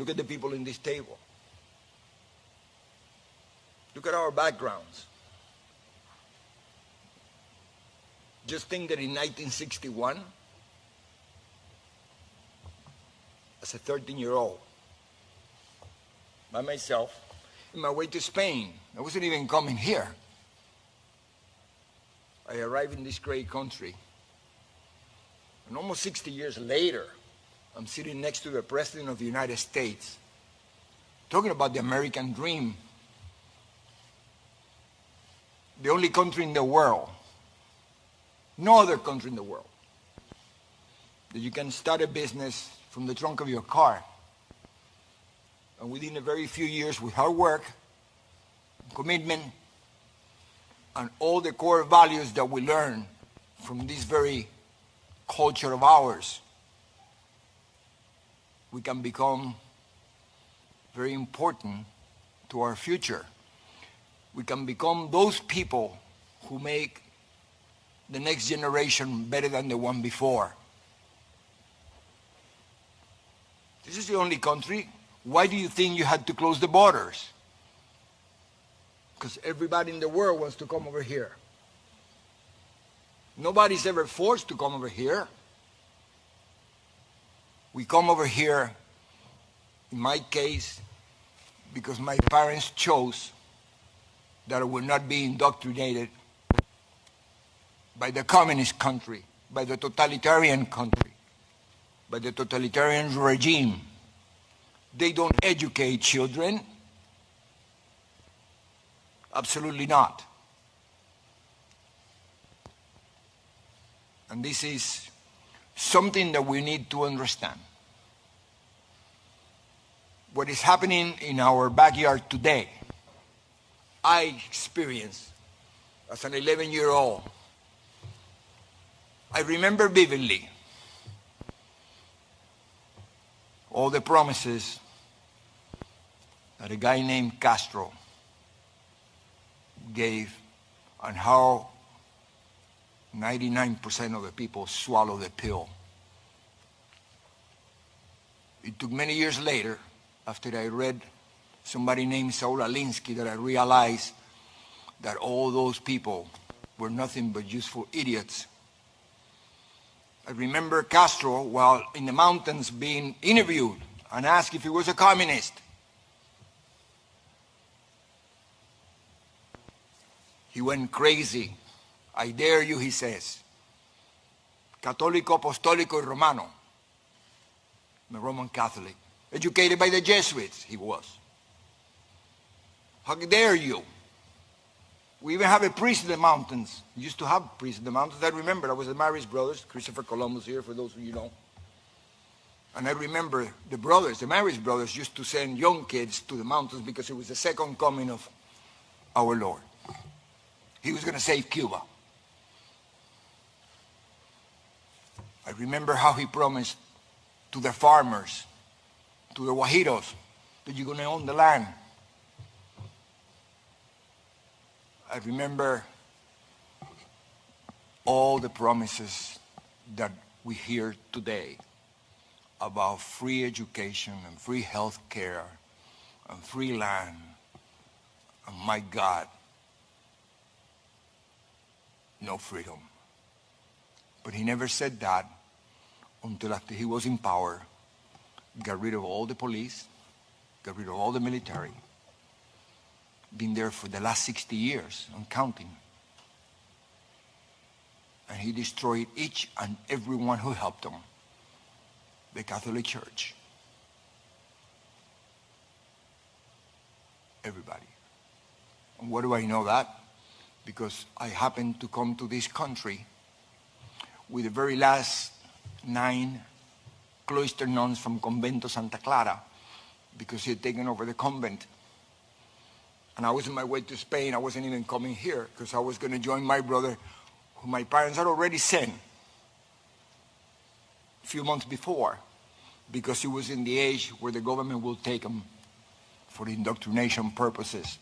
Look at the people in this table. Look at our backgrounds. Just think that in 1961, as a 13-year-old, by myself, in my way to Spain, I wasn't even coming here. I arrived in this great country, and almost 60 years later, I'm sitting next to the President of the United States, talking about the American dream. The only country in the world, no other country in the world, that you can start a business from the trunk of your car. And within a very few years, with hard work, commitment, and all the core values that we learn from this very culture of ours, we can become very important to our future. We can become those people who make the next generation better than the one before. This is the only country. Why do you think you had to close the borders? Because everybody in the world wants to come over here. Nobody's ever forced to come over here. We come over here, in my case, because my parents chose that I would not be indoctrinated by the communist country, by the totalitarian country, by the totalitarian regime. They don't educate children. Absolutely not. And this is something that we need to understand. What is happening in our backyard today, I experienced as an 11-year-old. I remember vividly all the promises that a guy named Castro gave and how 99% of the people swallow the pill. It took many years later, after I read somebody named Saul Alinsky, that I realized that all those people were nothing but useful idiots. I remember Castro, while in the mountains, being interviewed and asked if he was a communist. He went crazy. I dare you, he says. Católico, apostólico y romano. I'm a Roman Catholic. Educated by the Jesuits, he was. How dare you? We even have a priest in the mountains. We used to have priests in the mountains. I remember, I was the Marist brothers, Christopher Columbus here, for those of you know. And I remember the brothers, the Marist brothers, used to send young kids to the mountains because it was the second coming of our Lord. He was going to save Cuba. I remember how he promised to the farmers, to the Guajiros, that you're going to own the land. I remember all the promises that we hear today about free education and free health care and free land. And my God, no freedom. But he never said that until after he was in power, got rid of all the police, got rid of all the military, been there for the last 60 years and counting. And he destroyed each and every one who helped him. The Catholic Church. Everybody. And why do I know that? Because I happened to come to this country with the very last 9 cloister nuns from Convento Santa Clara, because he had taken over the convent. And I was on my way to Spain. I wasn't even coming here because I was going to join my brother, who my parents had already sent a few months before, because he was in the age where the government will take him for indoctrination purposes.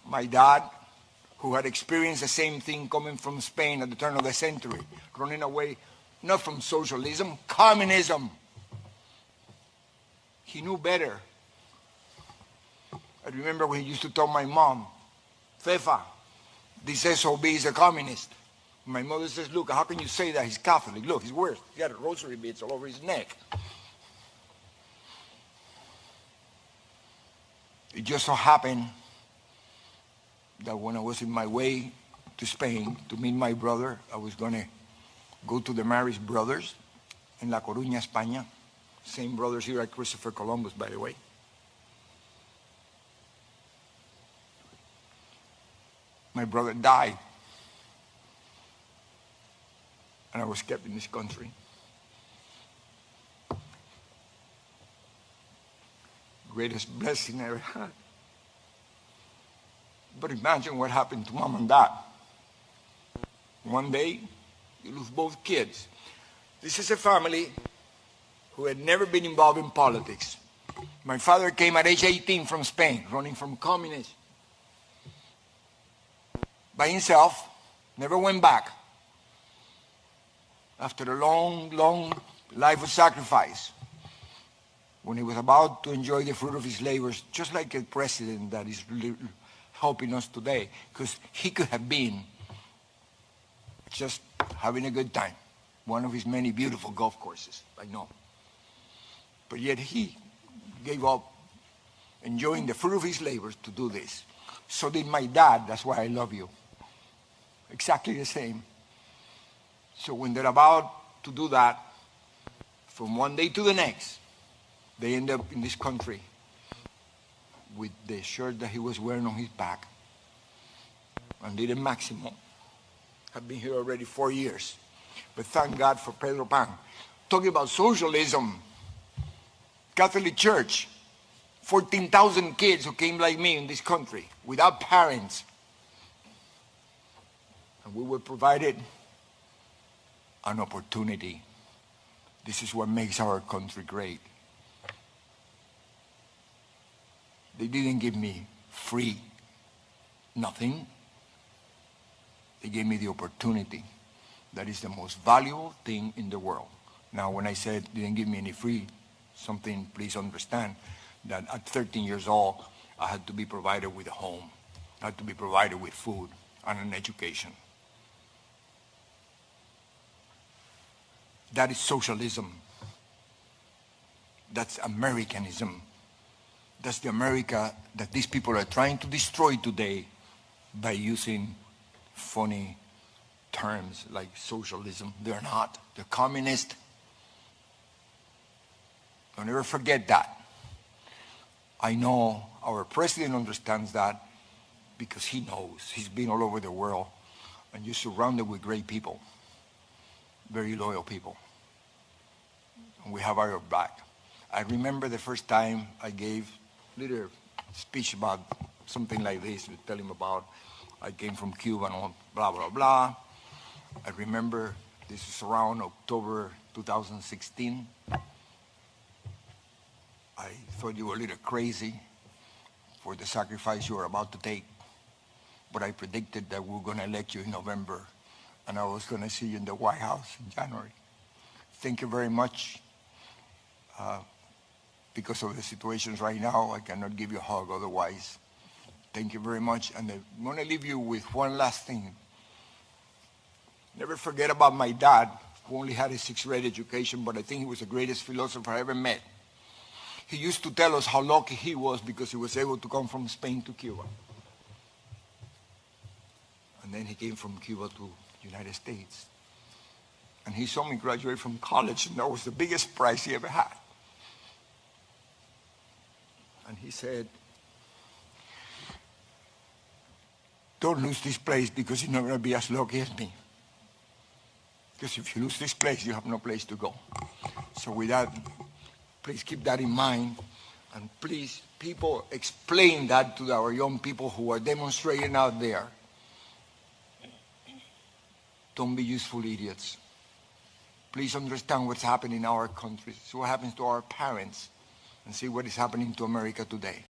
My dad, who had experienced the same thing coming from Spain at the turn of the century, running away not from socialism, communism. He knew better. I remember when he used to tell my mom, Fefa, this SOB is a communist. My mother says, look, how can you say that? He's Catholic. Look, he's worse. He got rosary beads all over his neck. It just so happened that when I was in my way to Spain to meet my brother, I was going to go to the Marist brothers in La Coruña, España. Same brothers here at Christopher Columbus, by the way. My brother died. And I was kept in this country. Greatest blessing I ever had. But imagine what happened to mom and dad. One day, you lose both kids. This is a family who had never been involved in politics. My father came at age 18 from Spain, running from communists. By himself, never went back. After a long, long life of sacrifice, when he was about to enjoy the fruit of his labors, just like a president that is helping us today, because he could have been just having a good time, one of his many beautiful golf courses, I know. But yet he gave up enjoying the fruit of his labors to do this. So did my dad. That's why I love you. Exactly the same. So when they're about to do that, from one day to the next, they end up in this country with the shirt that he was wearing on his back. And Little Maximo have been here already 4 years. But thank God for Pedro Pan. Talking about socialism, Catholic Church, 14,000 kids who came like me in this country without parents. And we were provided an opportunity. This is what makes our country great. They didn't give me free nothing. They gave me the opportunity. That is the most valuable thing in the world. Now, when I said they didn't give me any free something, please understand that at 13 years old, I had to be provided with a home. I had to be provided with food and an education. That is socialism. That's Americanism. That's the America that these people are trying to destroy today by using funny terms like socialism. They're not. They're communist. Don't ever forget that. I know our president understands that because he knows. He's been all over the world and you're surrounded with great people. Very loyal people. And we have our back. I remember the first time I gave a little speech about something like this, to tell him about I came from Cuba and blah, blah, blah. I remember this is around October 2016. I thought you were a little crazy for the sacrifice you were about to take. But I predicted that we were going to elect you in November and I was going to see you in the White House in January. Thank you very much. Because of the situations right now, I cannot give you a hug otherwise. Thank you very much. And I want to leave you with one last thing. Never forget about my dad, who only had a sixth-grade education, but I think he was the greatest philosopher I ever met. He used to tell us how lucky he was because he was able to come from Spain to Cuba. And then he came from Cuba to the United States. And he saw me graduate from college, and that was the biggest prize he ever had. And he said, don't lose this place because you're not going to be as lucky as me. Because if you lose this place, you have no place to go. So with that, please keep that in mind. And please, people, explain that to our young people who are demonstrating out there. Don't be useful idiots. Please understand what's happening in our country. See what happens to our parents and see what is happening to America today.